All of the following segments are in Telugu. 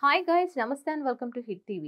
Hi guys, Namaste and welcome to Hit TV.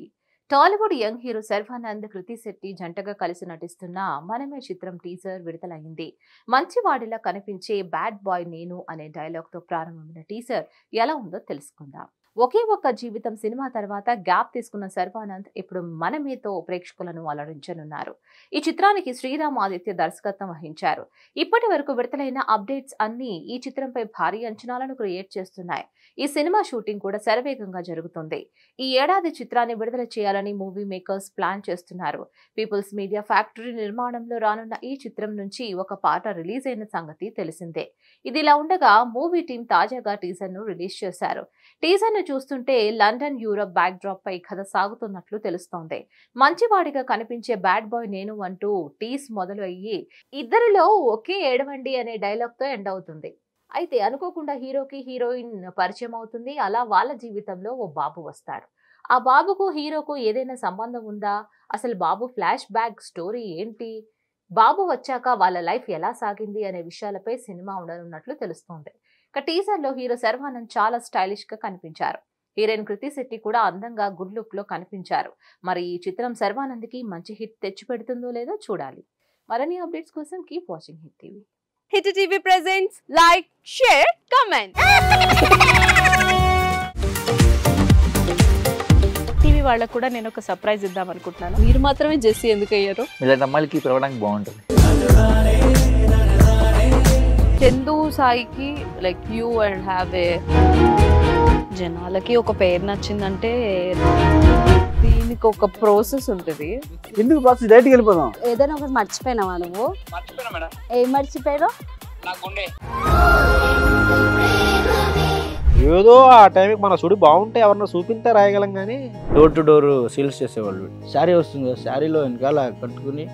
Tollywood young hero Sharwanand, Krithi Shetty జంటగా కలిసి నటిస్తున్న మనమే చిత్రం టీజర్ విడుదలైంది. మంచివాడిలా కనిపించే బ్యాడ్ బాయ్ నేను అనే డైలాగ్ తో ప్రారంభమైన టీజర్ ఎలా ఉందో తెలుసుకుందాం. ఒకే ఒక్క జీవితం సినిమా తర్వాత గ్యాప్ తీసుకున్న శర్వానంద్ ఇప్పుడు మనమేతో ప్రేక్షకులను అలరించనున్నారు. ఈ చిత్రానికి శ్రీరామ్ ఆదిత్య దర్శకత్వం వహించారు. ఇప్పటి వరకు విడుదలైన అప్డేట్స్ అన్ని ఈ చిత్రంపై భారీ అంచనాలను క్రియేట్ చేస్తున్నాయి. ఈ సినిమా షూటింగ్ కూడా శరవేగంగా జరుగుతుంది. ఈ ఏడాది చిత్రాన్ని విడుదల చేయాలని మూవీ మేకర్స్ ప్లాన్ చేస్తున్నారు. పీపుల్స్ మీడియా ఫ్యాక్టరీ నిర్మాణంలో రానున్న ఈ చిత్రం నుంచి ఒక పాట రిలీజ్ అయిన సంగతి తెలిసిందే. ఇదిలా ఉండగా మూవీ టీం తాజాగా టీజర్ ను రిలీజ్ చేశారు. టీజర్ ను చూస్తుంటే లండన్, యూరప్ బ్యాక్ డ్రాప్ పై కథ సాగుతున్నట్లు తెలుస్తోంది. మంచివాడిగా కనిపించే బ్యాడ్ బాయ్ నేను అంటూ టీస్ మొదలు అయ్యి ఇద్దరిలో ఒకే ఏడవండి అనే డైలాగ్ తో ఎండ్ అవుతుంది. అయితే అనుకోకుండా హీరోకి హీరోయిన్ పరిచయం అవుతుంది. అలా వాళ్ళ జీవితంలో ఓ బాబు వస్తాడు. ఆ బాబుకు హీరోకు ఏదైనా సంబంధం ఉందా? అసలు బాబు ఫ్లాష్ బ్యాక్ స్టోరీ ఏంటి? బాబు వచ్చాక వాళ్ళ లైఫ్ ఎలా సాగింది అనే విషయాలపై సినిమా ఉండనున్నట్లు తెలుస్తోంది. ఇక టీజర్ లో హీరో శర్వానంద్ చాలా స్టైలిష్ గా కనిపించారు. హీరోయిన్ కృతి శెట్టి కూడా అందంగా గుడ్ లుక్ లో కనిపించారు. మరి ఈ చిత్రం శర్వానంద్ కి మంచి హిట్ తెచ్చిపెడుతుందో లేదో చూడాలి. మరిన్ని అప్డేట్స్ కోసం keep watching hit TV. Hit TV presents like, share, comment. TV వాళ్ళకు కూడా నేను ఒక సర్ప్రైజ్ ఇద్దాం అనుకుంటున్నాను. మీరు మాత్రమే జెస్సీ ఎందుకు అయ్యారు? ఇలాంటి అమ్మాయిలకి పిలవడానికి బాగుంటుంది. చందు సాయికి like you and have a జనాలకి ఒక పేరు నచ్చిందంటే దీనికి ఒక ప్రాసెస్ ఉంటుంది. ఎందుకు ప్రాసెస్ డైరెక్ట్‌గా వెళ్ళిపోదాం. ఏదైనా ఒకటి మర్చిపోయినావా నువ్వు? మర్చిపోయినా మేడం. ఏం మర్చిపోయావు? నా గుండె. ఏదో ఆ టైంకి మన సుడి బాగుంటే ఎవరన్నా చూపిస్తే రాయగలం కానీ డోర్ టు డోర్ సేల్స్ చేసేవాళ్ళు. శారీ వస్తుంది, శారీలో వెనకాల కట్టుకుని